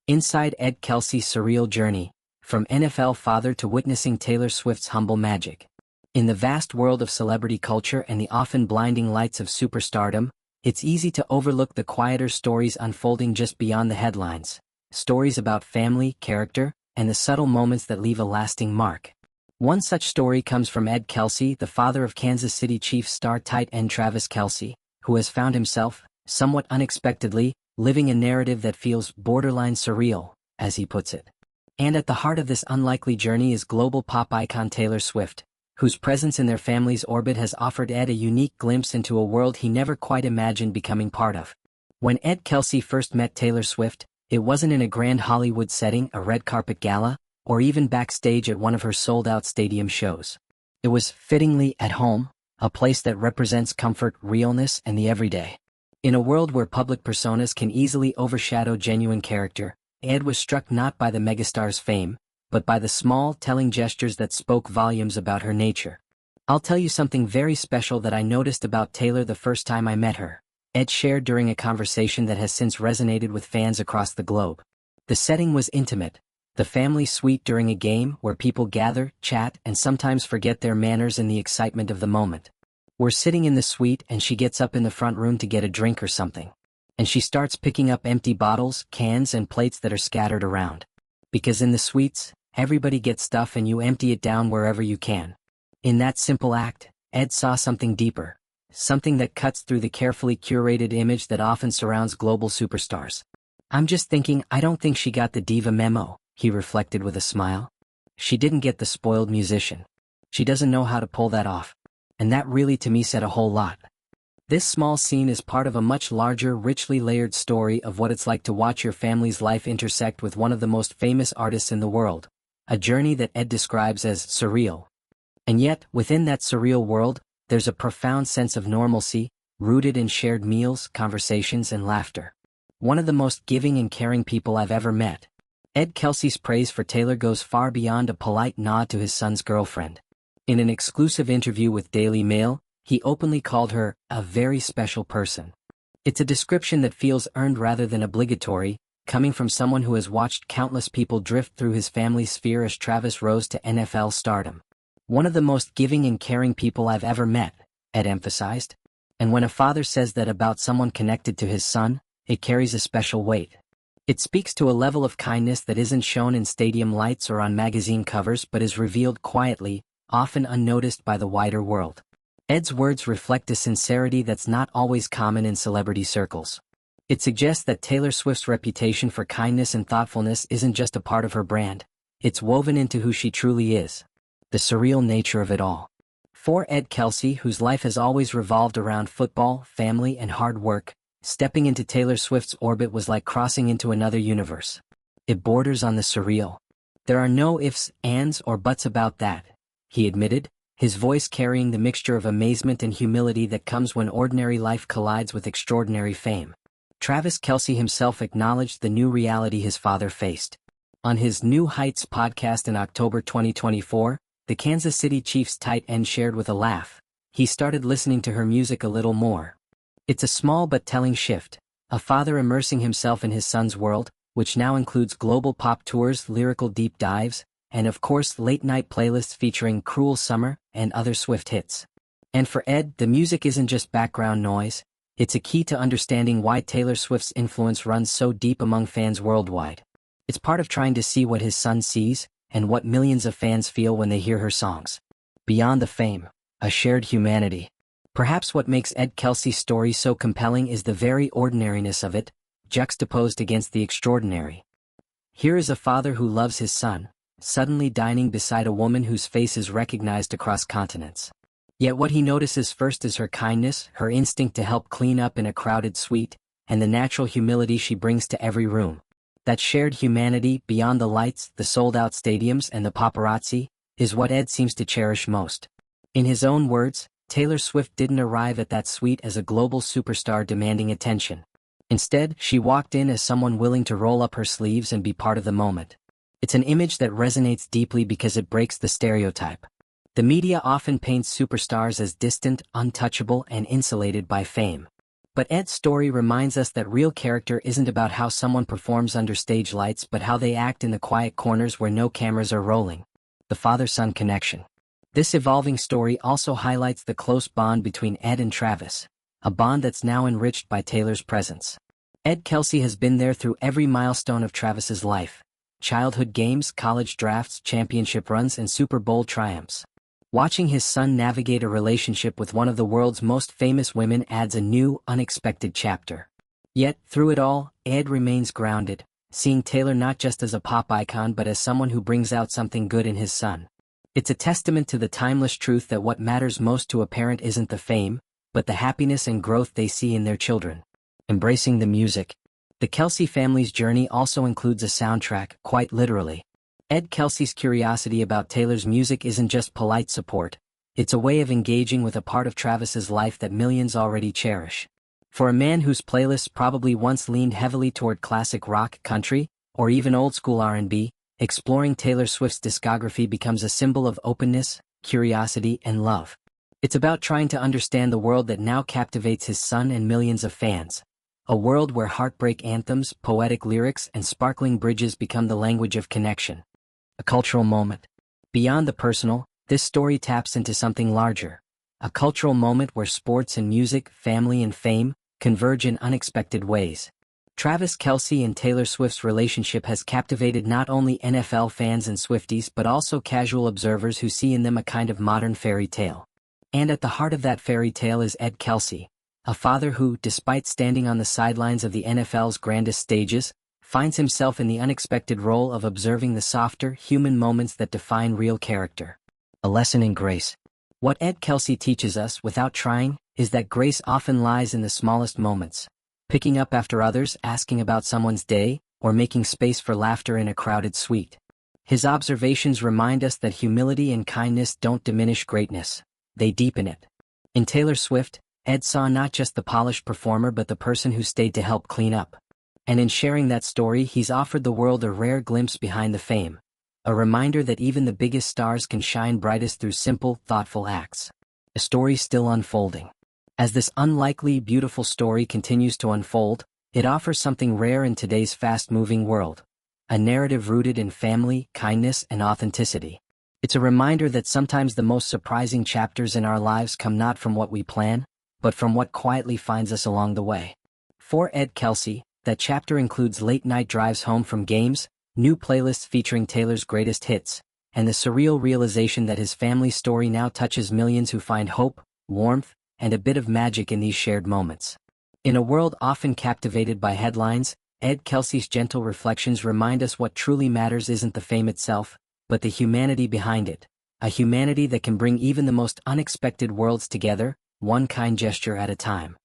Inside Ed Kelce's surreal journey, from NFL father to witnessing Taylor Swift's humble magic. In the vast world of celebrity culture and the often blinding lights of superstardom, it's easy to overlook the quieter stories unfolding just beyond the headlines. Stories about family, character, and the subtle moments that leave a lasting mark. One such story comes from Ed Kelce, the father of Kansas City Chiefs star tight end Travis Kelce, who has found himself, somewhat unexpectedly, living a narrative that feels borderline surreal, as he puts it. And at the heart of this unlikely journey is global pop icon Taylor Swift, whose presence in their family's orbit has offered Ed a unique glimpse into a world he never quite imagined becoming part of. When Ed Kelce first met Taylor Swift, it wasn't in a grand Hollywood setting, a red carpet gala, or even backstage at one of her sold-out stadium shows. It was fittingly at home, a place that represents comfort, realness, and the everyday. In a world where public personas can easily overshadow genuine character, Ed was struck not by the megastar's fame, but by the small, telling gestures that spoke volumes about her nature. "I'll tell you something very special that I noticed about Taylor the first time I met her," Ed shared during a conversation that has since resonated with fans across the globe. The setting was intimate, the family suite during a game where people gather, chat, and sometimes forget their manners in the excitement of the moment. We're sitting in the suite and she gets up in the front room to get a drink or something. And she starts picking up empty bottles, cans, and plates that are scattered around. Because in the suites, everybody gets stuff and you empty it down wherever you can. In that simple act, Ed saw something deeper. Something that cuts through the carefully curated image that often surrounds global superstars. "I'm just thinking, I don't think she got the diva memo," he reflected with a smile. "She didn't get the spoiled musician. She doesn't know how to pull that off." And that really to me said a whole lot. This small scene is part of a much larger, richly layered story of what it's like to watch your family's life intersect with one of the most famous artists in the world, a journey that Ed describes as surreal. And yet, within that surreal world, there's a profound sense of normalcy, rooted in shared meals, conversations, and laughter. One of the most giving and caring people I've ever met. Ed Kelce's praise for Taylor goes far beyond a polite nod to his son's girlfriend. In an exclusive interview with Daily Mail, he openly called her a very special person. It's a description that feels earned rather than obligatory, coming from someone who has watched countless people drift through his family's sphere as Travis rose to NFL stardom. "One of the most giving and caring people I've ever met," Ed emphasized. And when a father says that about someone connected to his son, it carries a special weight. It speaks to a level of kindness that isn't shown in stadium lights or on magazine covers but is revealed quietly, often unnoticed by the wider world. Ed's words reflect a sincerity that's not always common in celebrity circles. It suggests that Taylor Swift's reputation for kindness and thoughtfulness isn't just a part of her brand. It's woven into who she truly is. The surreal nature of it all. For Ed Kelce, whose life has always revolved around football, family, and hard work, stepping into Taylor Swift's orbit was like crossing into another universe. It borders on the surreal. "There are no ifs, ands, or buts about that," he admitted, his voice carrying the mixture of amazement and humility that comes when ordinary life collides with extraordinary fame. Travis Kelce himself acknowledged the new reality his father faced. On his New Heights podcast in October 2024, the Kansas City Chiefs tight end shared with a laugh, "He started listening to her music a little more." It's a small but telling shift, a father immersing himself in his son's world, which now includes global pop tours, lyrical deep dives, and of course late-night playlists featuring Cruel Summer and other Swift hits. And for Ed, the music isn't just background noise, it's a key to understanding why Taylor Swift's influence runs so deep among fans worldwide. It's part of trying to see what his son sees, and what millions of fans feel when they hear her songs. Beyond the fame, a shared humanity. Perhaps what makes Ed Kelce's story so compelling is the very ordinariness of it, juxtaposed against the extraordinary. Here is a father who loves his son, suddenly dining beside a woman whose face is recognized across continents. Yet what he notices first is her kindness, her instinct to help clean up in a crowded suite, and the natural humility she brings to every room. That shared humanity, beyond the lights, the sold-out stadiums, and the paparazzi, is what Ed seems to cherish most. In his own words, Taylor Swift didn't arrive at that suite as a global superstar demanding attention. Instead, she walked in as someone willing to roll up her sleeves and be part of the moment. It's an image that resonates deeply because it breaks the stereotype. The media often paints superstars as distant, untouchable, and insulated by fame. But Ed's story reminds us that real character isn't about how someone performs under stage lights but how they act in the quiet corners where no cameras are rolling. The father-son connection. This evolving story also highlights the close bond between Ed and Travis, a bond that's now enriched by Taylor's presence. Ed Kelce has been there through every milestone of Travis's life: childhood games, college drafts, championship runs, and Super Bowl triumphs. Watching his son navigate a relationship with one of the world's most famous women adds a new, unexpected chapter. Yet, through it all, Ed remains grounded, seeing Taylor not just as a pop icon but as someone who brings out something good in his son. It's a testament to the timeless truth that what matters most to a parent isn't the fame, but the happiness and growth they see in their children. Embracing the music. The Kelce family's journey also includes a soundtrack, quite literally. Ed Kelce's curiosity about Taylor's music isn't just polite support, it's a way of engaging with a part of Travis's life that millions already cherish. For a man whose playlists probably once leaned heavily toward classic rock, country, or even old-school R&B, exploring Taylor Swift's discography becomes a symbol of openness, curiosity, and love. It's about trying to understand the world that now captivates his son and millions of fans. A world where heartbreak anthems, poetic lyrics, and sparkling bridges become the language of connection. A cultural moment. Beyond the personal, this story taps into something larger. A cultural moment where sports and music, family and fame, converge in unexpected ways. Travis Kelce and Taylor Swift's relationship has captivated not only NFL fans and Swifties but also casual observers who see in them a kind of modern fairy tale. And at the heart of that fairy tale is Ed Kelce, a father who, despite standing on the sidelines of the NFL's grandest stages, finds himself in the unexpected role of observing the softer, human moments that define real character. A lesson in grace. What Ed Kelce teaches us, without trying, is that grace often lies in the smallest moments. Picking up after others, asking about someone's day, or making space for laughter in a crowded suite. His observations remind us that humility and kindness don't diminish greatness, they deepen it. In Taylor Swift, Ed saw not just the polished performer but the person who stayed to help clean up. And in sharing that story, he's offered the world a rare glimpse behind the fame. A reminder that even the biggest stars can shine brightest through simple, thoughtful acts. A story still unfolding. As this unlikely, beautiful story continues to unfold, it offers something rare in today's fast-moving world. A narrative rooted in family, kindness, and authenticity. It's a reminder that sometimes the most surprising chapters in our lives come not from what we plan, but from what quietly finds us along the way. For Ed Kelce, that chapter includes late-night drives home from games, new playlists featuring Taylor's greatest hits, and the surreal realization that his family's story now touches millions who find hope, warmth, and a bit of magic in these shared moments. In a world often captivated by headlines, Ed Kelce's gentle reflections remind us what truly matters isn't the fame itself, but the humanity behind it. A humanity that can bring even the most unexpected worlds together, one kind gesture at a time.